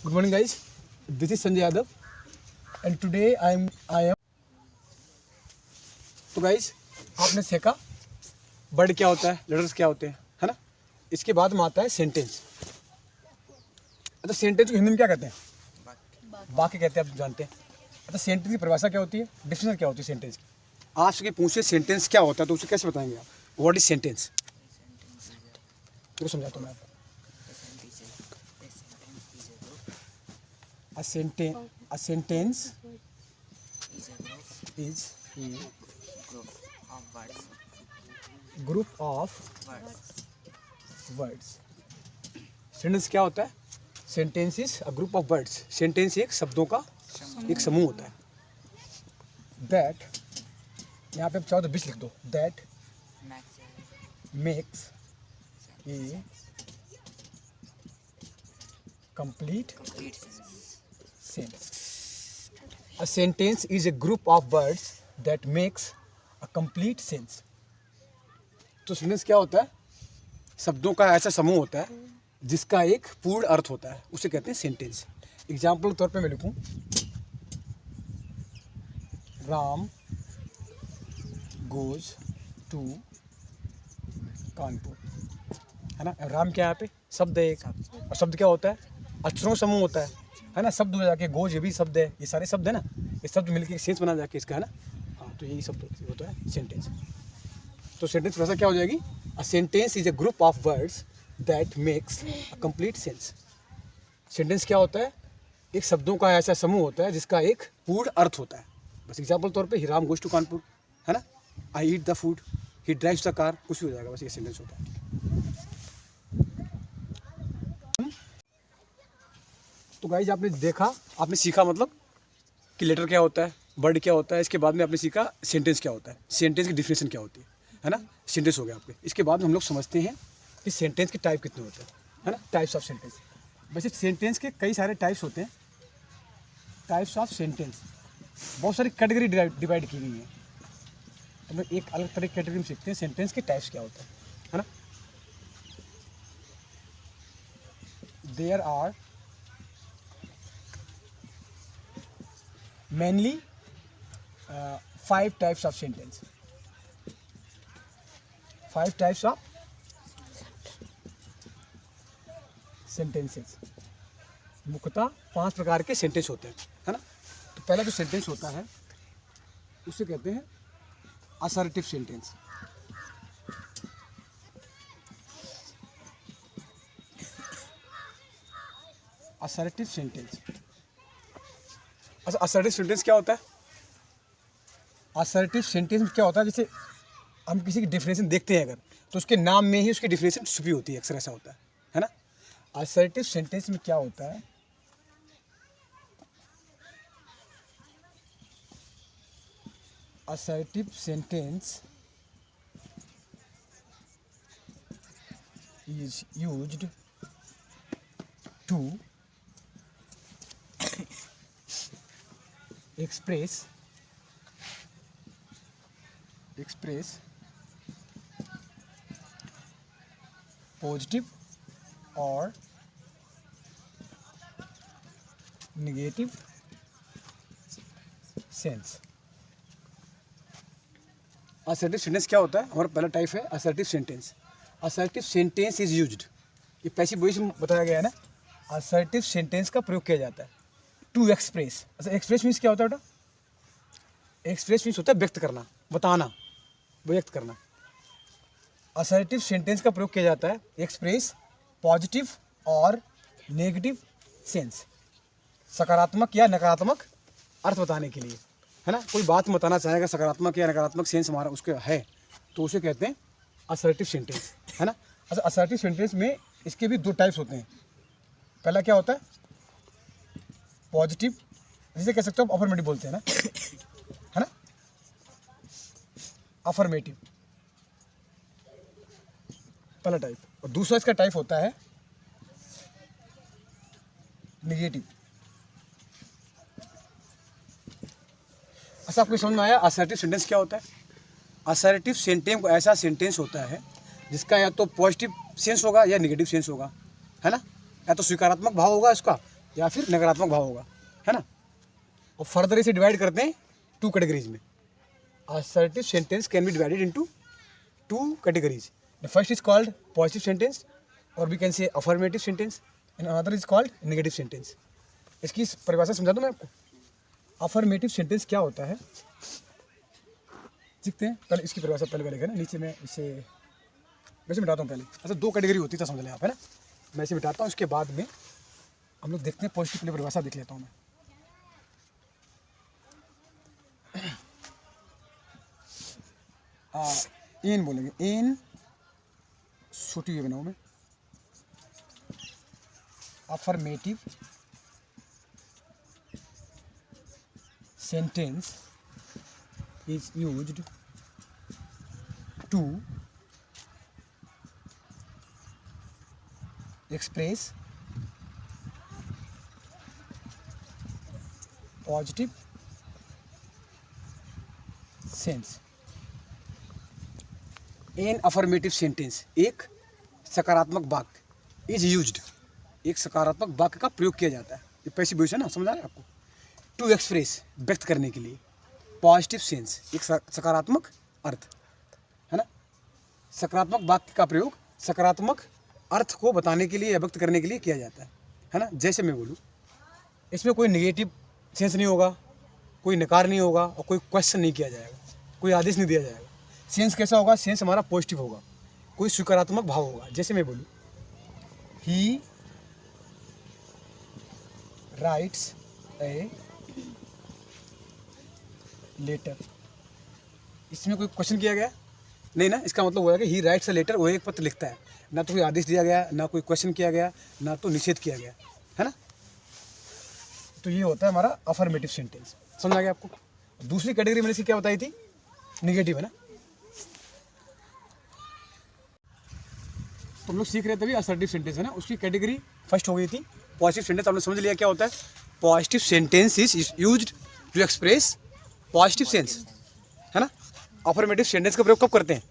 Good morning, guys. This is Sanjay Yadav, and today I am. तो guys, आपने सीखा word क्या होता है, लेटर्स क्या होते हैं, है ना। इसके बाद में आता है सेंटेंस। अच्छा, सेंटेंस को हिंदी में क्या कहते हैं? वाक्य कहते हैं, आप जानते हैं। अच्छा, सेंटेंस की परिभाषा क्या होती है, डिफिनेशन क्या होती है सेंटेंस की? आपसे पूछे सेंटेंस क्या होता है तो उसे कैसे बताएंगे आप? What is sentence? तो समझाता हूँ मैं आपको। A sentence is a group of words. Sentence क्या होता है? Sentence is a group of words. Sentence एक शब्दों का एक समूह होता है। दैट, यहाँ पे आप चाहो तो बीच लिख दो। That makes a complete sense. A sentence is a group of words that makes a complete sense. तो सेंटेंस क्या होता है? शब्दों का ऐसा समूह होता है जिसका एक पूर्ण अर्थ होता है, उसे कहते हैं सेंटेंस। एग्जाम्पल के तौर पे मैं लिखूं, राम गोज टू कानपुर, है ना। राम क्या है यहाँ पे? शब्द है एक, और शब्द क्या होता है? अक्षरों समूह होता है ना। शब्द हो जाके गोज, ये भी शब्द है, ये सारे शब्द है ना। ये शब्द मिलकर सेंस बना जाके इसका, है ना। हाँ, तो यही शब्द होता है सेंटेंस। तो सेंटेंस भाषा क्या हो जाएगी? A sentence is a group of words that makes a complete sense. Sentence क्या होता है? एक शब्दों का ऐसा समूह होता है जिसका एक पूर्ण अर्थ होता है। बस एग्जाम्पल तौर पे, he Ram goes to Kanpur, है ना। I eat the food, he drives the car, कुछ भी हो जाएगा, बस ये सेंटेंस होता है। तो गाइज, आपने देखा, आपने सीखा मतलब कि लेटर क्या होता है, वर्ड क्या होता है। इसके बाद में आपने सीखा सेंटेंस क्या होता है, सेंटेंस की डिफिनेशन क्या होती है ना। सेंटेंस हो गया आपके। इसके बाद में हम लोग समझते हैं कि सेंटेंस के टाइप कितने होते हैं, है ना। Types of sentence. वैसे सेंटेंस के कई सारे टाइप्स होते हैं। टाइप्स ऑफ सेंटेंस, बहुत सारी कैटेगरी डिवाइड की गई है। तो मैं एक अलग तरह की कैटेगरी में सीखते हैं सेंटेंस के टाइप्स क्या होते हैं, है ना। There are mainly 5 types of sentence. 5 types of sentences. मुख्यतः 5 प्रकार के सेंटेंस होते हैं, है ना। तो पहला जो सेंटेंस होता है उसे कहते हैं असर्टिव सेंटेंस। Assertive sentence. अच्छा, असर्टिव सेंटेंस क्या होता है? असर्टिव सेंटेंस में क्या होता है, जैसे हम किसी की डेफिनेशन देखते हैं अगर, तो उसके नाम में ही उसकी डेफिनेशन छुपी होती है, अक्सर ऐसा होता है ना। असर्टिव सेंटेंस में क्या होता है? Assertive sentence is used to express positive or negative sense। Assertive sentence क्या होता है? हमारा पहला टाइप है assertive sentence. Assertive sentence is used, ये पैसिव वॉइस में बताया गया है ना। असर्टिव सेंटेंस का प्रयोग किया जाता है टू एक्सप्रेस। अच्छा, एक्सप्रेस मीन्स क्या होता है बेटा? एक्सप्रेस मीन्स होता है व्यक्त करना, बताना, व्यक्त करना। असर्टिव सेंटेंस का प्रयोग किया जाता है एक्सप्रेस पॉजिटिव और नेगेटिव सेंस, सकारात्मक या नकारात्मक अर्थ बताने के लिए, है ना। कोई बात बताना चाहेगा, सकारात्मक या नकारात्मक सेंस हमारा उसके है, तो उसे कहते हैं असर्टिव सेंटेंस, है ना। अच्छा, असर्टिव सेंटेंस में इसके भी 2 टाइप्स होते हैं। पहला क्या होता है? पॉजिटिव, जिसे कह सकते हो आप अफर्मेटिव बोलते हैं ना, है ना। अफर्मेटिव पहला टाइप, और दूसरा इसका टाइप होता है निगेटिव। अच्छा, आपको समझ में आया असर्टिव सेंटेंस क्या होता है? असर्टिव सेंटेंस ऐसा सेंटेंस होता है जिसका या तो पॉजिटिव सेंस होगा या नेगेटिव सेंस होगा, है ना। या तो स्वीकारात्मक भाव होगा इसका, या फिर नकारात्मक भाव होगा, है ना। और फर्दर इसे डिवाइड करते हैं 2 कैटेगरीज में। Assertive sentence can be divided into 2 categories. The first is called positive sentence और we can say affirmative sentence and another is called negative sentence. इसकी परिभाषा समझा दूँ मैं आपको। अफर्मेटिव सेंटेंस क्या होता है सीखते हैं। पहले इसकी परिभाषा पहले लिखा ना, नीचे मैं इसे वैसे मिटाता हूँ पहले। अच्छा 2 कैटेगरी होती था, समझ लें आप, है ना। मैं इसे मिटाता हूँ, उसके बाद में हम लोग देखते हैं पॉजिटिव पहले परिभाषा देख लेता हूँ मैं। एन बोलेंगे, एन छोटी बनाऊँ मैं। Affirmative sentence is used to express positive sense। an affirmative sentence एक सकारात्मक वाक्य is used, एक सकारात्मक वाक्य का प्रयोग किया जाता है। ये पैसिव वॉइस है ना, समझ आ रहा है आपको। टू एक्सप्रेस व्यक्त करने के लिए, पॉजिटिव सेंस एक सकारात्मक अर्थ, है ना। सकारात्मक वाक्य का प्रयोग सकारात्मक अर्थ को बताने के लिए या व्यक्त करने के लिए किया जाता है ना। जैसे मैं बोलूँ, इसमें कोई नेगेटिव सेंस नहीं होगा, कोई नकार नहीं होगा और कोई क्वेश्चन नहीं किया जाएगा, कोई आदेश नहीं दिया जाएगा। सेंस कैसा होगा? सेंस हमारा पॉजिटिव होगा, कोई सकारात्मक भाव होगा। जैसे मैं बोलूँ, ही राइट्स ए लेटर, इसमें कोई क्वेश्चन किया गया नहीं ना। इसका मतलब हुआ है कि ही राइट्स अ लेटर, वो एक पत्र लिखता है, ना तो कोई आदेश दिया गया, ना कोई क्वेश्चन किया गया, ना तो निषेध किया गया, है ना। तो ये होता है हमारा अफर्मेटिव सेंटेंस। समझ आ गया आपको। दूसरी कैटेगरी मैंने इसकी क्या बताई थी? निगेटिव, है ना। तो हम लोग सीख रहे थे अभी असर्टिव सेंटेंस, है ना। उसकी कैटेगरी फर्स्ट हो गई थी पॉजिटिव सेंटेंस। आपने समझ लिया क्या होता है। Positive sentence is used to express positive sense, है ना। अफर्मेटिव सेंटेंस का प्रयोग कब करते हैं?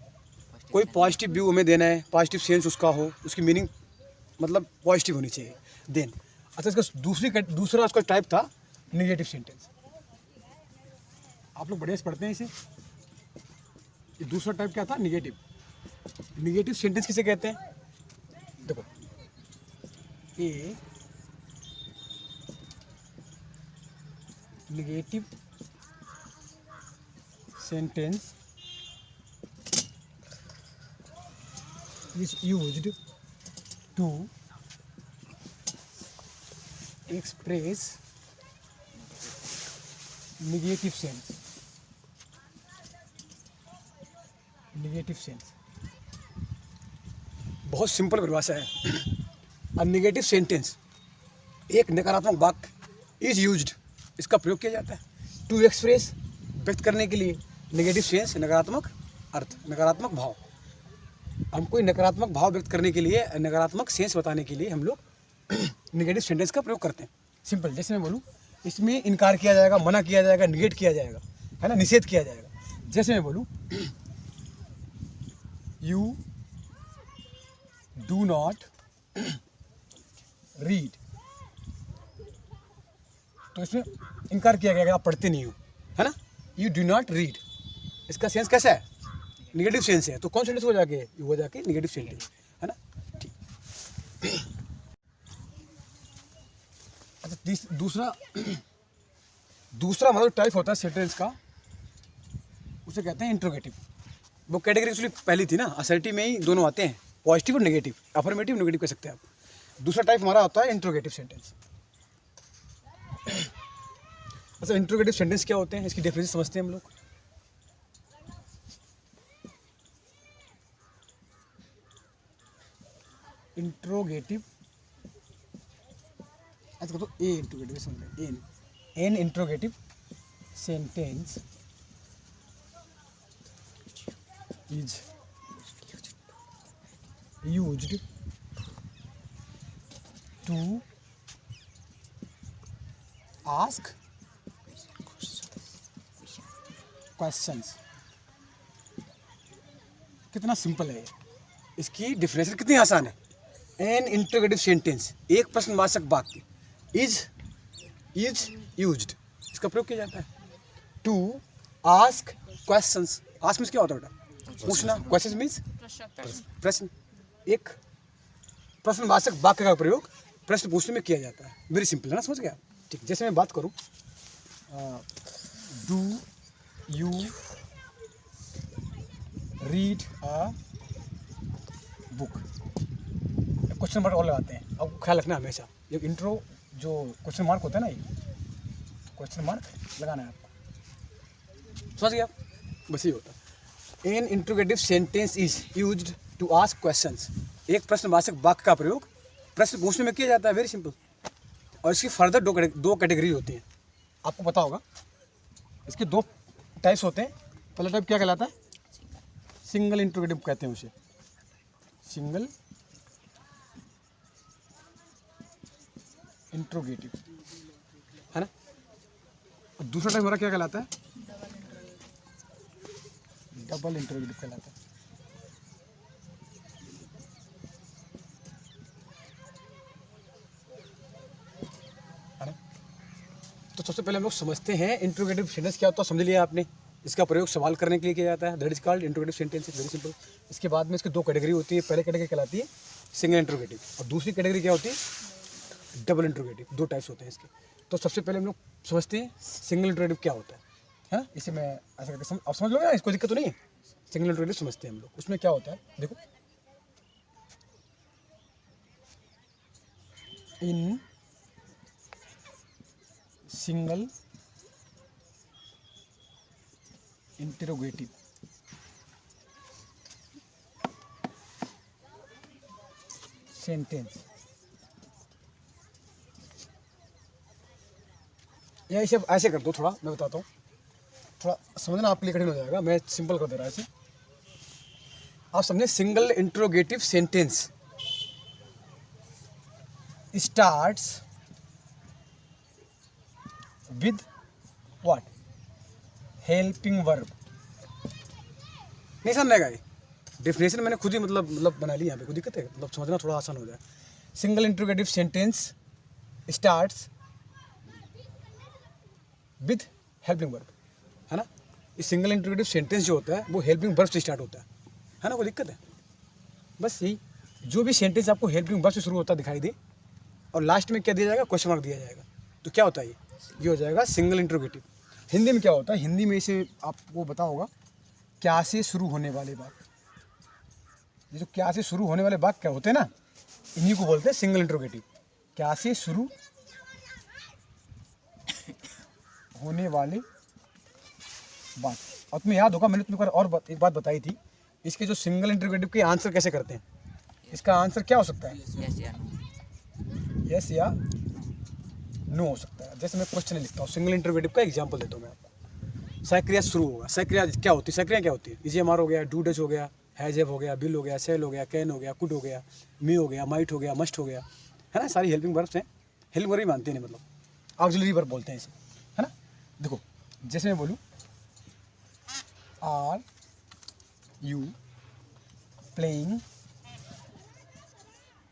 कोई पॉजिटिव व्यू हमें देना है, पॉजिटिव सेंस उसका हो, उसकी मीनिंग मतलब पॉजिटिव होनी चाहिए, देन। अच्छा, इसका दूसरा उसका टाइप था निगेटिव सेंटेंस। आप लोग बढ़िया से पढ़ते हैं इसे। ये दूसरा टाइप क्या था? निगेटिव। निगेटिव सेंटेंस किसे कहते हैं? देखो, ए negative sentence is used to express negative sense। negative sense बहुत सिंपल परिभाषा है। अ नेगेटिव सेंटेंस, एक नकारात्मक वाक्य इज यूज्ड, इसका प्रयोग किया जाता है टू एक्सप्रेस, व्यक्त करने के लिए, नेगेटिव सेंस नकारात्मक अर्थ, नकारात्मक भाव। हम कोई नकारात्मक भाव व्यक्त करने के लिए, नकारात्मक सेंस बताने के लिए हम लोग नेगेटिव सेंटेंस का प्रयोग करते हैं। सिंपल, जैसे मैं बोलूँ, इसमें इनकार किया जाएगा, मना किया जाएगा, निगेट किया जाएगा, है ना, निषेध किया जाएगा। जैसे मैं बोलूँ, यू डू नॉट रीड, तो इसमें इनकार किया गया कि आप पढ़ते नहीं हो, है ना। यू डू नॉट रीड, इसका सेंस कैसा है? निगेटिव सेंस है। तो कौन सेंटेंस हो जाके निगेटिव सेंटेंस, है ना। ठीक। अच्छा, दूसरा हमारा टाइप होता है सेंटेंस का, उसे कहते हैं इंट्रोगेटिव। वो कैटेगरी एक्चुअली पहली थी ना, असर्टिव में ही दोनों आते हैं, पॉजिटिव और नेगेटिव, अफर्मेटिव नेगेटिव कह सकते हैं आप। दूसरा टाइप हमारा होता है इंट्रोगेटिव सेंटेंस। अच्छा, इंट्रोगेटिव सेंटेंस क्या होते हैं, इसकी डेफिनेशन समझते हैं हम लोग। इंट्रोगेटिव, अच्छा तो ए इंट्रोगेटिव समझ, an interrogative sentence is used to ask questions. कितना सिंपल है ये, इसकी डिफिनेशन कितनी आसान है। एन इंट्रोगेटिव सेंटेंस, एक प्रश्नवाचक वाक्य इज यूज्ड, इसका प्रयोग किया जाता है to ask questions. Ask means क्या होता है बेटा? पूछना। क्वेश्चन मीन्स प्रश्न। एक प्रश्नवाचक वाक्य का प्रयोग प्रश्न पूछने में किया जाता है। वेरी सिंपल है ना, समझ गया? ठीक, जैसे मैं बात करूं, do you read a book, question mark और लगाते हैं। अब ख्याल रखना हमेशा, ये इंट्रो जो क्वेश्चन मार्क होता है ना, ये क्वेश्चन मार्क लगाना है आपको, समझ गया? बस ये होता है। An interrogative sentence is used to ask questions. एक प्रश्नवाचक वाक्य का प्रयोग प्रश्न पूछने में किया जाता है। Very simple. और इसकी फर्दर दो कैटेगरी होती हैं, आपको पता होगा। इसके दो टाइप्स होते हैं। पहला टाइप क्या कहलाता है? सिंगल इंट्रोगेटिव कहते हैं उसे, सिंगल इंट्रोगेटिव, है ना। और दूसरा टाइप हमारा क्या कहलाता है? डबल इंट्रोगेटिव कहलाता है। तो सबसे पहले हम लोग समझते हैं इंट्रोगेटिव सेंटेंस क्या होता है। समझ लिया आपने? इसका प्रयोग सवाल करने के लिए किया जाता है। That is called interrogative sentence. Very simple. इसके बाद में इसकी दो कैटेगरी होती है। पहले कैटेगरी कहलाती है सिंगल इंट्रोगेटिव, और दूसरी कैटेगरी क्या होती है? Double interrogative. दो टाइप्स होते हैं इसके। तो सबसे पहले हम लोग समझते हैं सिंगल इंट्रोगेटिव क्या होता है ना। इसे मैं ऐसा करके आप समझ लोगे ना, इसको दिक्कत तो नहीं है। सिंगल इंट्रोगेटिव समझते हैं हम लोग। उसमें क्या होता है देखो, इन सिंगल इंट्रोगेटिव सेंटेंस, या इसे ऐसे कर दो, थोड़ा मैं बताता हूँ, थोड़ा समझना आपके लिए कठिन हो जाएगा। मैं सिंपल कर दे रहा ऐसे, आप समझे। Single interrogative sentence starts with what? Helping verb. नहीं समझेगा ये डेफिनेशन मैंने खुद ही मतलब बना ली यहाँ पे, कोई दिक्कत है? मतलब समझना थोड़ा आसान हो जाए। Single interrogative sentence starts with helping verb, है ना। इस सिंगल इंट्रोगेटिव सेंटेंस जो होता है वो हेल्पिंग वर्ब से स्टार्ट होता है ना। कोई दिक्कत है? बस यही, जो भी सेंटेंस आपको हेल्पिंग वर्ब से शुरू होता दिखाई दे और लास्ट में क्या दिया जाएगा? क्वेश्चन मार्क दिया जाएगा, तो क्या होता है ये हो जाएगा सिंगल इंट्रोगेटिव। हिंदी में क्या होता है? हिंदी में इसे आपको पता होगा, क्या से शुरू होने वाले वाक्य। ये जो क्या से शुरू होने वाले वाक्य क्या होते हैं ना, इन्हीं को बोलते हैं सिंगल इंट्रोगेटिव। क्या से शुरू होने वाले बात। और तुम्हें याद होगा, मैंने तुम्हें और एक बात बताई थी, इसके जो सिंगल इंट्रोगेटिव के आंसर कैसे करते हैं। इसका आंसर क्या हो सकता है? यस या नो हो सकता है। जैसे मैं क्वेश्चन लिखता हूँ, सिंगल इंट्रोगेटिव का एग्जांपल देता हूँ मैं आपको। सक्रिया शुरू होगा। सक्रिया क्या होती है? सक्रिया क्या होती है? इजी एम आर हो गया, डू डज हो गया, हैज हैव हो गया, बिल हो गया, सेल हो गया, कैन हो गया, कुड हो गया, मी हो गया, माइट हो गया, मस्ट हो गया, है ना। सारी हेल्पिंग वर्ब्स हैं। हेल्पिंग वर्ब ही मानते हैं, मतलब ऑक्सिलरी वर्ब बोलते हैं इसे, है ना। देखो, जैसे मैं बोलूँ, आर यू प्लेइंग,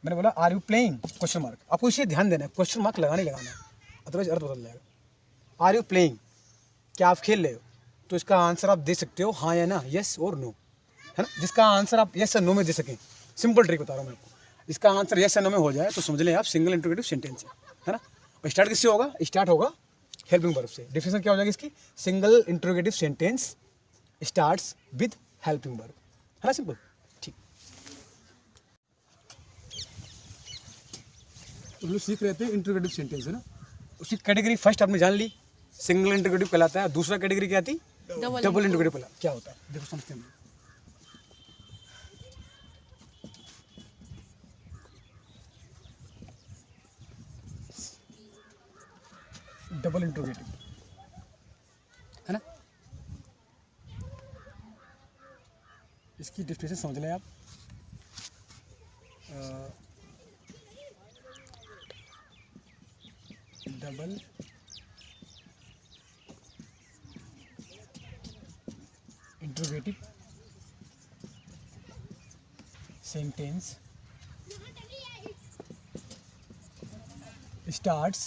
मैंने बोला are you playing question mark. आपको इसे ध्यान देना है, क्वेश्चन मार्क लगाना है, अदरवाइज अर्थ बदल जाएगा। आर यू प्लेइंग, क्या आप खेल रहे हो? तो इसका आंसर आप दे सकते हो हाँ या ना, यस और नो, है ना। जिसका आंसर आप यस और नो में दे सकें, सिंपल ट्रिक बता रहा हूँ मैं आपको। इसका आंसर यस और नो में हो जाए तो समझ लें आप सिंगल इंट्रोगेटिव सेंटेंस है ना। और स्टार्ट किससे होगा? स्टार्ट होगा हेल्पिंग वर्ब से। डेफिनेशन क्या हो जाएगी इसकी? Single interrogative sentence starts with helping verb, है ना। सिंपल, ठीक। तो लोग सीख रहे थे इंट्रोगेटिव सेंटेंस, है ना। उसकी कैटेगरी फर्स्ट आपने जान ली, सिंगल इंट्रोगेटिव कहलाता है। दूसरा कैटेगरी क्या थी? डबल इंट्रोगेटिव कहलाता। क्या होता है देखो, समझते हैं। डबल इंट्रोगेटिव, है ना। इसकी डेफिनेशन समझ लें आप। Double interrogative sentence starts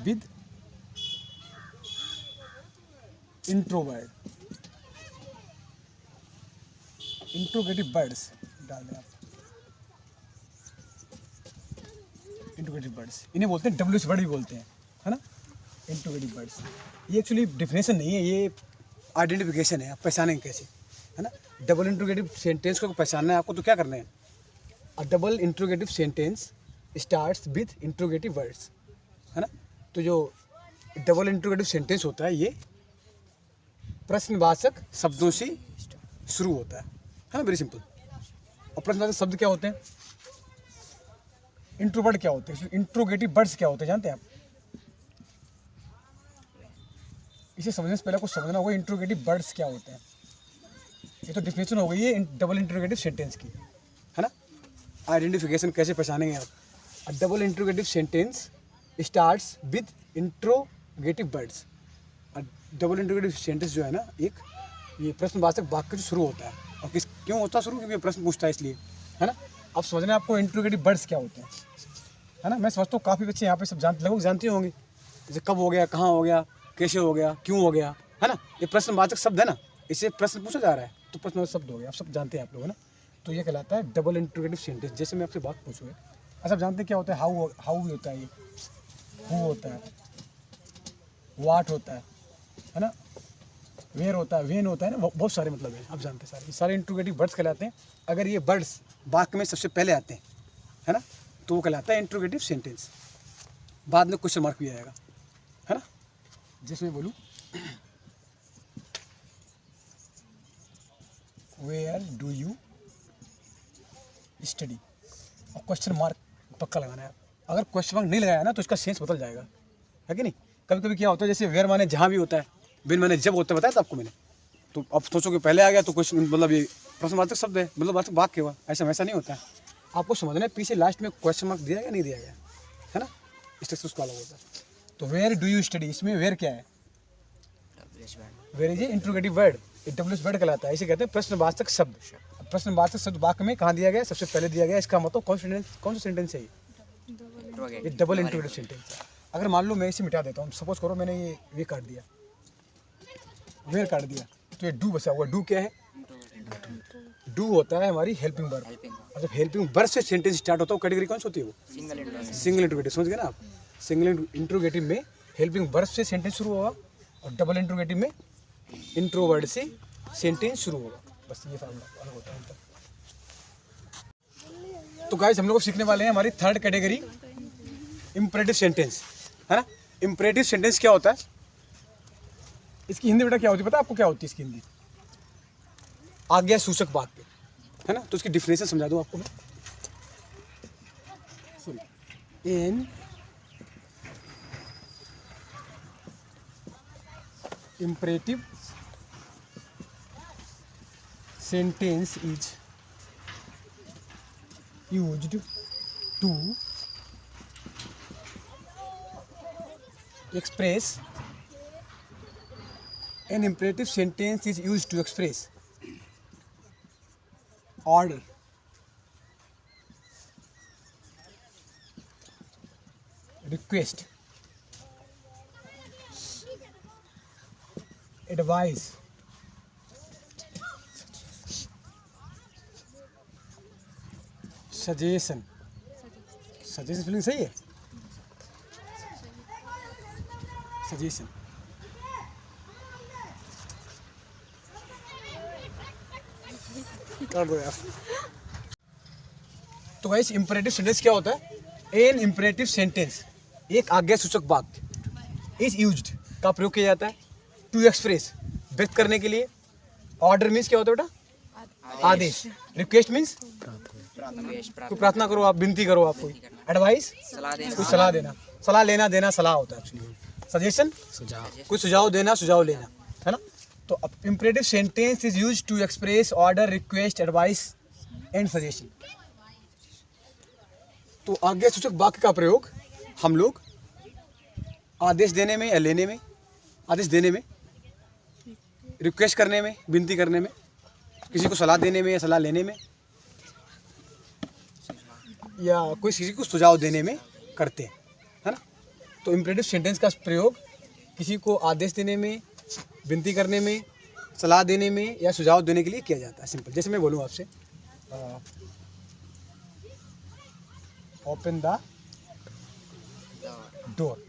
with intro word, interrogative words डाल दें आप, इंट्रोगेटिव वर्ड्स इन्हें बोलते हैं डब्ल्यूएच वर्ड भी बोलते हैं, है ना, इंट्रोगेटिव वर्ड्स। ये एक्चुअली डिफिनेशन नहीं है, ये आइडेंटिफिकेशन है, आप पहचानेंगे कैसे, है ना। डबल इंट्रोगेटिव सेंटेंस को पहचानना है आपको तो क्या करना है, अ double interrogative sentence starts with interrogative words, है ना। तो जो डबल इंट्रोगेटिव सेंटेंस होता है ये प्रश्नवाचक शब्दों से शुरू होता है ना, वेरी सिंपल। और प्रश्नवाचक शब्द क्या होते हैं, इंट्रोवर्ड क्या होते हैं, इंट्रोगेटिव वर्ड्स क्या होते हैं जानते हैं आप। इसे समझने से पहले कुछ समझना होगा इंट्रोगेटिव वर्ड्स क्या होते हैं। ये तो डिफिनेशन हो गई है डबल इंट्रोगेटिव सेंटेंस की, है ना। आइडेंटिफिकेशन कैसे पहचानेंगे आप, अ double interrogative sentence starts with interrogative words. Double interrogative sentence जो है ना, एक ये प्रश्नवाचक वाक्य से शुरू होता है, और क्यों होता है शुरू, क्योंकि प्रश्न पूछता है इसलिए, है ना। अब समझना है आपको इंट्रोगेटिव वर्ड्स क्या होते हैं, है ना। मैं समझता हूँ काफ़ी बच्चे यहाँ पे सब लगभग जानते होंगे, जैसे कब हो गया, कहाँ हो गया, कैसे हो गया, क्यों हो गया, है ना। ये प्रश्नवाचक शब्द है ना, इससे प्रश्न पूछा जा रहा है तो प्रश्नवाचक शब्द हो गया, आप सब जानते हैं आप लोग, है ना। तो ये कहलाता है डबल इंट्रोगेटिव सेंटेंस। जैसे मैं आपसे बात पूछूँ, अच्छा आप जानते हैं क्या होता है, हाउ भी होता है, ये हु होता है, वाट होता है ना, वेयर होता है, वेन होता है ना, बहुत सारे मतलब है, आप जानते हैं सारे, ये सारे इंट्रोगेटिव वर्ड्स कहलाते हैं। अगर ये वर्ड्स वाक्य में सबसे पहले आते हैं, है ना, तो वो कहलाता है इंट्रोगेटिव सेंटेंस। बाद में क्वेश्चन मार्क भी आएगा, है ना। जैसे मैं बोलूँ वेयर डू यू स्टडी, और क्वेश्चन मार्क पक्का लगाना है। अगर क्वेश्चन मार्क नहीं लगाया ना तो इसका सेंस बदल जाएगा, है कि नहीं। कभी कभी क्या होता है, जैसे वेयर माने जहाँ भी होता है, बिन माने जब होता है, बताया था आपको मैंने। तो अब सोचो कि पहले आ गया तो क्वेश्चन मतलब ये प्रश्नवाचक शब्द है, मतलब वाचक वाक्य हुआ, ऐसा वैसा नहीं होता है। आपको समझना है पीछे लास्ट में क्वेश्चन मार्क दिया गया नहीं दिया गया, है ना, स्ट्रक्चर उसका अलग होता है। तो वेयर डू यू स्टडी, इसमें वेयर क्या है, where is a interrogative word, WH word कहलाता है, इसे कहते हैं प्रश्नवाचक शब्द। प्रश्नवाचक शब्द वाक्य में कहाँ दिया गया, सबसे पहले दिया गया, इसका मतलब कौन सा सेंटेंस है ये डबल इंट्रोगेटिव सेंटेंस। अगर मान लो मैं इसे मिटा देता हूँ, सपोज करो मैंने ये काट दिया, वेयर काट दिया, तो ये डू बचा हुआ। डू क्या है, डू होता है हमारी हेल्पिंग वर्ब। जब हेल्पिंग वर्ब से सेंटेंस स्टार्ट होता है, कैटेगरी कौन सी होती है, वो सिंगल इंट्रोगेटिव। समझ गए ना आप, सिंगल इंट्रोगेटिव में हेल्पिंग वर्ब से सेंटेंस शुरू होगा, और डबल इंट्रोगेटिव में इंट्रो वर्ड से सेंटेंस शुरू होगा। बस ये फार्मूला अलग होता है उनका। तो गाइस हम लोग सीखने वाले हैं हमारी थर्ड कैटेगरी इंपरेटिव सेंटेंस, है ना। इंपरेटिव सेंटेंस क्या होता है, इसकी हिंदी बेटा क्या होती है पता है आपको, क्या होती है इसकी हिंदी, आज्ञा सूचक वाक्य, है ना। तो इसकी डिफिनेशन समझा दूं आपको मैं, sorry, an imperative sentence is used to express, an imperative sentence is used to express order, request, advice, suggestion, suggestion spelling सही है, सजेशन। कर दो यार। तो गाइस इंपरेटिव सेंटेंस क्या होता है, एन इंपरेटिव सेंटेंस, एक आज्ञा सूचक वाक्य इज यूज्ड का प्रयोग किया जाता है टू एक्सप्रेस, व्यक्त करने के लिए। ऑर्डर मीन्स क्या होता है बेटा, आदेश। रिक्वेस्ट मीन्स कोई प्रार्थना करो आप, विनती करो आप कोई। एडवाइस कोई सलाह देना, सलाह लेना देना सलाह होता है एक्चुअली। सजेशन कोई सुझाव देना सुझाव लेना, है ना। तो imperative sentence is used to express order, request, advice and suggestion. तो आज्ञा सूचक वाक्य का प्रयोग हम लोग आदेश देने में या लेने में, आदेश देने में, रिक्वेस्ट करने में, विनती करने में, किसी को सलाह देने में या सलाह लेने में, या कोई किसी को सुझाव देने में करते हैं, है ना। तो इम्परेटिव सेंटेंस का प्रयोग किसी को आदेश देने में, विनती करने में, सलाह देने में या सुझाव देने के लिए किया जाता है। सिंपल, जैसे मैं बोलूँ आपसे ओपन द डोर,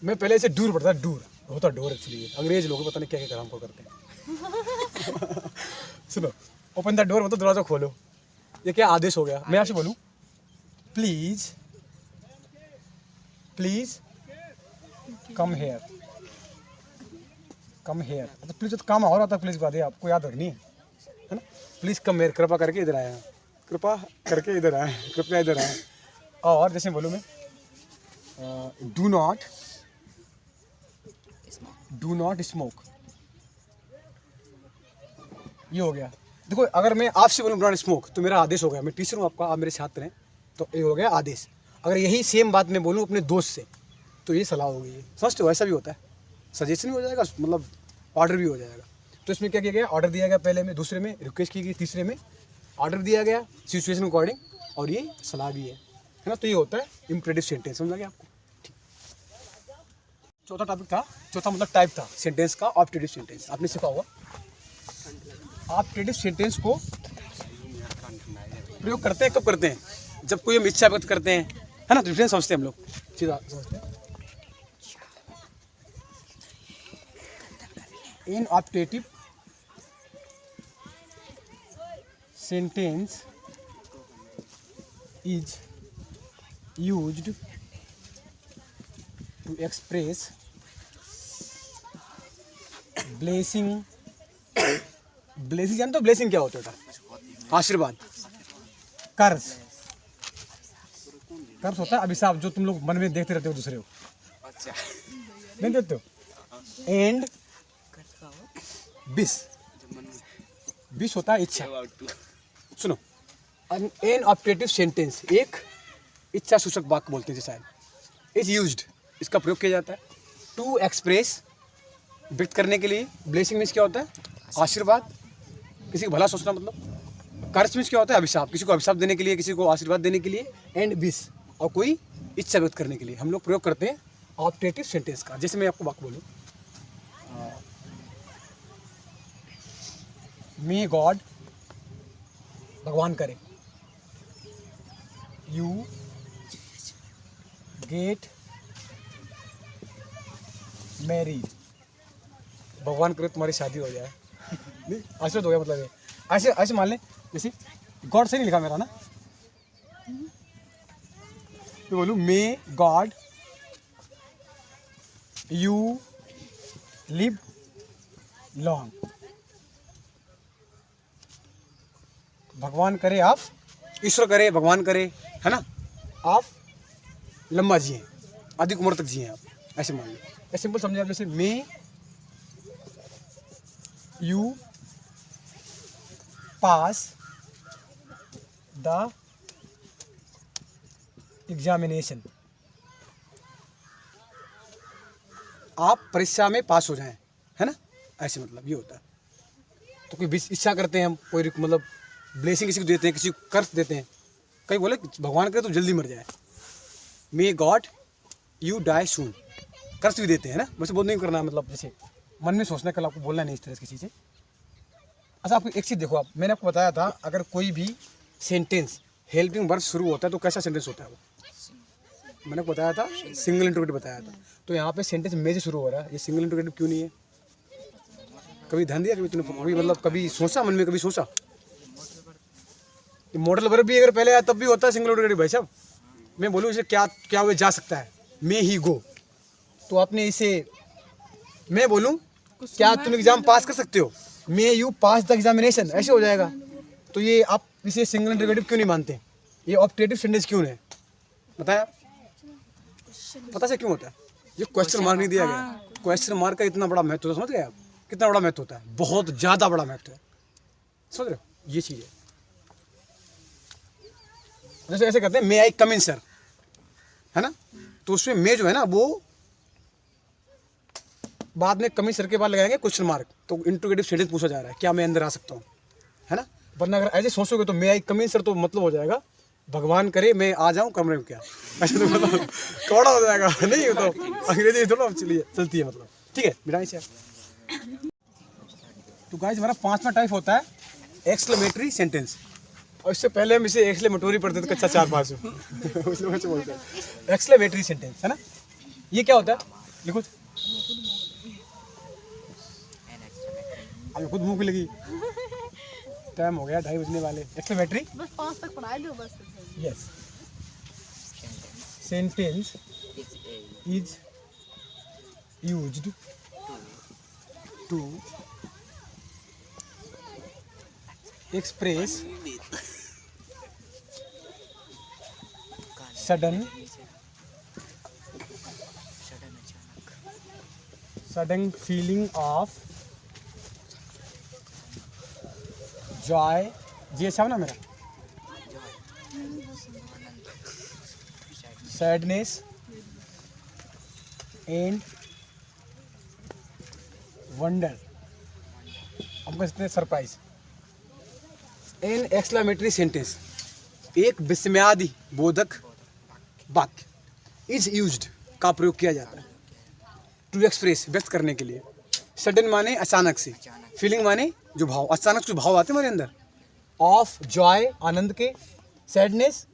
मैं पहले इसे डूर पढ़ता, डूर होता डोर एक्चुअली, अंग्रेज लोग पता नहीं क्या क्या काम को करते हैं। सुनो, ओपन द डोर मतलब दरवाजा खोलो, ये क्या आदेश हो गया। मैं आपसे बोलूँ please come here, come here मतलब प्लीज तो काम और आता है, प्लीज बात है आपको याद रखनी है ना। प्लीज कम हेयर, कृपा करके इधर आए, कृपा करके इधर आए, कृपया इधर आए। और जैसे बोलूँ मैं डू नॉट स्मोक, ये हो गया। देखो अगर मैं आपसे बोलूँ डू नॉट स्मोक तो मेरा आदेश हो गया, मैं टीचर हूँ आपका, आप मेरे छात्र हैं, तो ये हो गया आदेश। अगर यही सेम बात मैं बोलूँ अपने दोस्त से तो ये सलाह हो गई। समझते हो, ऐसा भी होता है, सजेशन भी हो जाएगा, मतलब ऑर्डर भी हो जाएगा। तो इसमें क्या किया गया, ऑर्डर दिया गया पहले में, दूसरे में रिक्वेस्ट की गई, तीसरे में ऑर्डर दिया गया सिचुएशन अकॉर्डिंग, और ये सलाह भी है ना। तो ये होता है इम्परेटिव सेंटेंस, समझ गया आपको। ठीक, चौथा टॉपिक था, चौथा मतलब टाइप था सेंटेंस का, ऑप्टेटिव सेंटेंस। आपने सीखा होगा ऑप्टेटिव सेंटेंस को प्रयोग करते हैं, कब करते हैं, जब कोई हम इच्छा व्यक्त करते हैं, है ना। तो डिफरेंस समझते हैं हम लोग, सीधा समझते हैं। An optative sentence is used to express blessing, blessing जानते हो ब्लेसिंग क्या होता है, आशीर्वाद। कर्ज, कर्ज होता है अभिशाप, जो तुम लोग मन में देखते रहते हो दूसरे को, अच्छा नहीं देखते हो। एंड विश, विश होता है इच्छा। सुनो, एन ऑप्टेटिव सेंटेंस, एक इच्छा सूचक वाक्य बोलते हैं शायद, इज यूज्ड, इसका प्रयोग किया जाता है टू एक्सप्रेस, व्यक्त करने के लिए। ब्लेसिंग मीन्स क्या होता है, आशीर्वाद, किसी को भला सोचना मतलब। कर्ज मीन्स क्या होता है, अभिशाप, किसी को अभिशाप देने के लिए, किसी को आशीर्वाद देने के लिए। एंड विश, और कोई इच्छा व्यक्त करने के लिए हम लोग प्रयोग करते हैं ऑप्टेटिव सेंटेंस का। जैसे मैं आपको वाक्य बोलूँ, मे गॉड, भगवान करे, यू गेट मैरिड, भगवान करे तुम्हारी शादी हो जाए। नहीं, आशीर्वाद हो गया मतलब ये। ऐसे ऐसे मान लें, जैसे गॉड से नहीं लिखा मेरा ना, तो बोलूँ may God you live long, भगवान करे आप, ईश्वर करे, भगवान करे, है ना, आप लंबा जिए, अधिक उम्र तक जिए आप, ऐसे मान लो। ऐसे सिंपल समझे आप, जैसे may you pass the examination, आप परीक्षा में पास हो जाएं, है ना, ऐसे मतलब ये होता है। तो कोई इच्छा करते हैं हम, कोई मतलब ब्लेसिंग किसी को देते हैं, किसी को कर्ज देते हैं, कई बोले भगवान करे तो जल्दी मर जाए, मे गॉड यू डाई सून, कर्ज भी देते हैं ना। वैसे बहुत नहीं करना, मतलब जैसे मन में सोचना, कल आपको बोलना नहीं इस तरह से किसी से। अच्छा आपको एक चीज़ देखो, आप मैंने आपको बताया था अगर कोई भी सेंटेंस हेल्पिंग वर्ब शुरू होता है तो कैसा सेंटेंस होता है वो, मैंने आपको बताया था सिंगल इंट्रोगेटिव बताया था। तो यहाँ पे सेंटेंस में से शुरू हो रहा है, ये सिंगल इंट्रोगेटिव क्यों नहीं है? कभी ध्यान दिया, कभी तूने कभी मतलब कभी सोचा मन में, कभी सोचा मॉडल वर्ब भी अगर पहले आया तब भी होता है सिंगल इंट्रोगेटिव। भाई साहब मैं बोलूँ इसे क्या क्या हुए जा सकता है, मे ही गो, तो आपने इसे मैं बोलूँ क्या तुम एग्जाम पास कर सकते हो, may you pass the examination, ऐसे हो जाएगा। तो ये आप इसे सिंगल इंट्रोगेटिव क्यों नहीं मानते, ये ऑप्टेटिव सेंटेंस क्यों है बताया? पता से क्यों होता है? ये क्वेश्चन मार्क नहीं दिया गया। क्वेश्चन मार्क का इतना बड़ा महत्व होता है, समझ गए आप? कितना बड़ा महत्व होता है, बहुत ज़्यादा बड़ा महत्व है, समझ रहे हो? ये चीज़ है। जैसे ऐसे कहते हैं मे आई कम इन सर, है ना, तो उसमें मे जो है ना वो बाद में कमी सर के बाद लगाएंगे क्वेश्चन मार्क, तो इंट्रोगेटिव सेंटेंस पूछा जा रहा है क्या मैं अंदर आ सकता हूँ, है ना। वरना अगर ऐसे सोचोगे तो मे आई कम इन सर तो मतलब हो जाएगा भगवान करे मैं आ जाऊं कमरे में, क्या ऐसे तो मतलब कौड़ा हो जाएगा नहीं, तो अंग्रेजी थोड़ा चलिए चलती है मतलब, ठीक है मिटाई से। तो गाइस हमारा 5वां टाइप होता है एक्सक्लेमेटरी सेंटेंस, और इससे पहले हम इसे एक्सक्लेमेटरी पढ़ते थे कक्षा 4-5 में उसमें कैसे बोलते हैं एक्सक्लेमेटरी सेंटेंस, है ना। ये क्या होता है, लिखो। अभी खुद मुंह की लगी, टाइम हो गया 2:30 बजने वाले। एक्सक्लेमेटरी बस 5 तक पढ़ा दो बस। Yes, sentence is used to express sudden feeling of joy, जी अच्छा ना मेरा, sadness and wonder, हम कहते हैं सरप्राइज। एन एक्सक्लेमेटरी सेंटेंस, एक विस्मयादि बोधक वाक्य इज यूज्ड का प्रयोग किया जाता है टू एक्सप्रेस व्यक्त करने के लिए। सडन माने अचानक से, फीलिंग माने जो भाव, अचानक जो भाव आते हैं हमारे अंदर, ऑफ जॉय आनंद के, सैडनेस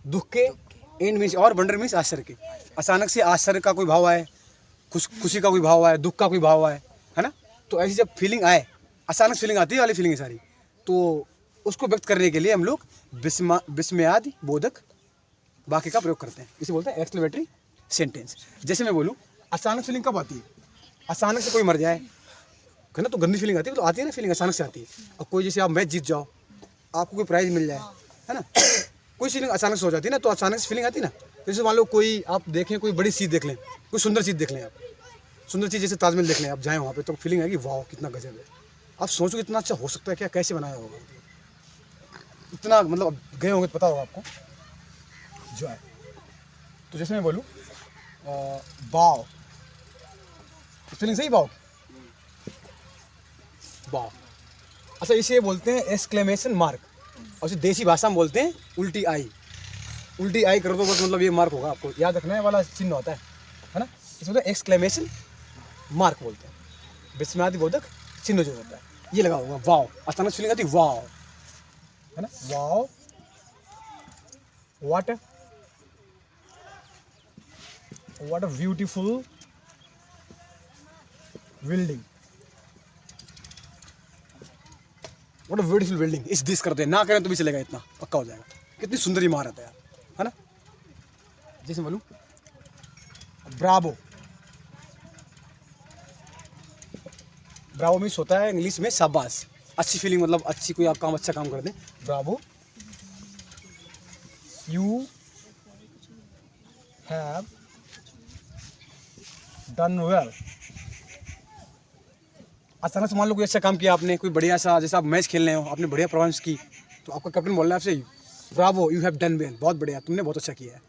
दुख के, एंड मीन्स और वंडर मीन्स आश्चर्य के। अचानक से आश्चर्य का कोई भाव आए, खुशी का कोई भाव आए, दुख का कोई भाव आए, है ना। तो ऐसी जब फीलिंग आए, अचानक फीलिंग आती है वाली फीलिंग है सारी, तो उसको व्यक्त करने के लिए हम लोग विस्मयादि बोधक वाक्य का प्रयोग करते हैं, इसे बोलते हैं एक्सक्लेमेटरी सेंटेंस। जैसे मैं बोलूँ अचानक फीलिंग कब आती है, अचानक से कोई मर जाए, है ना, तो गंदी फीलिंग आती है, तो आती है ना फीलिंग, अचानक से आती है। और कोई जैसे आप मैच जीत जाओ, आपको कोई प्राइज़ मिल जाए, है ना, कोई फीलिंग अचानक से हो जाती है ना, तो अचानक से फीलिंग आती है ना। जैसे मान लो कोई आप देखें, कोई बड़ी चीज़ देख लें, कोई सुंदर चीज़ देख लें, आप सुंदर चीज़ जैसे ताजमहल देख लें, आप जाएँ वहाँ पे, तो फीलिंग आएगी वाह कितना गजब है। आप सोचो कितना अच्छा हो सकता है, क्या कैसे बनाया होगा, इतना मतलब गए होंगे तो पता होगा आपको जो है। तो जैसे मैं बोलूँ बाव, फीलिंग सही, बाव बाव, अच्छा इसे बोलते हैं एक्सक्लेमेशन मार्क, और इसे देसी भाषा में बोलते हैं उल्टी आई। उल्टी आई करो तो बस मतलब ये मार्क होगा, आपको याद रखना है वाला चिन्ह होता है ना, इसे बोलते हैं एक्सक्लेमेशन मार्क बोलते हैं, विस्मयादि बोधक चिन्ह जो होता है, ये लगा होगा वाव, अचानक फीलिंग आती वाव, है ना, wow what a beautiful building, what a beautiful building, इस दिस करते हैं, ना करें तो भी चलेगा, इतना पक्का हो जाएगा, कितनी सुंदर इमारत है यार, है ना। जैसे बोलूं ब्रावो, ब्रावो मीन्स होता है इंग्लिश में शाबाश, अच्छी फीलिंग, मतलब अच्छी कोई आप काम अच्छा काम कर दें, Bravo you have done well. अचानक से मान लो कोई अच्छा काम किया आपने, कोई बढ़िया सा, जैसे आप मैच खेल रहे हो, आपने बढ़िया परफॉर्मेंस की, तो आपका कैप्टन बोल रहा है आपसे Bravo you have done well, बहुत बढ़िया, तुमने बहुत अच्छा किया है।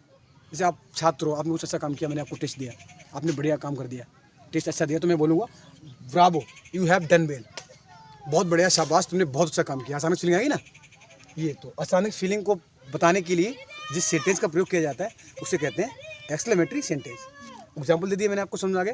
जैसे आप छात्र हो, आपने कुछ अच्छा काम किया, मैंने आपको टेस्ट दिया, आपने बढ़िया काम कर दिया, टेस्ट अच्छा दिया, तो मैं बोलूँगा Bravo you have done well, बहुत बढ़िया, शाबाश, तुमने बहुत अच्छा काम किया। अचानक फीलिंग आएगी ना, ये तो अचानक फीलिंग को बताने के लिए जिस सेंटेंस का प्रयोग किया जाता है उसे कहते हैं एक्सक्लेमेटरी सेंटेंस। एग्जाम्पल दे दिया मैंने आपको, समझ आ गया।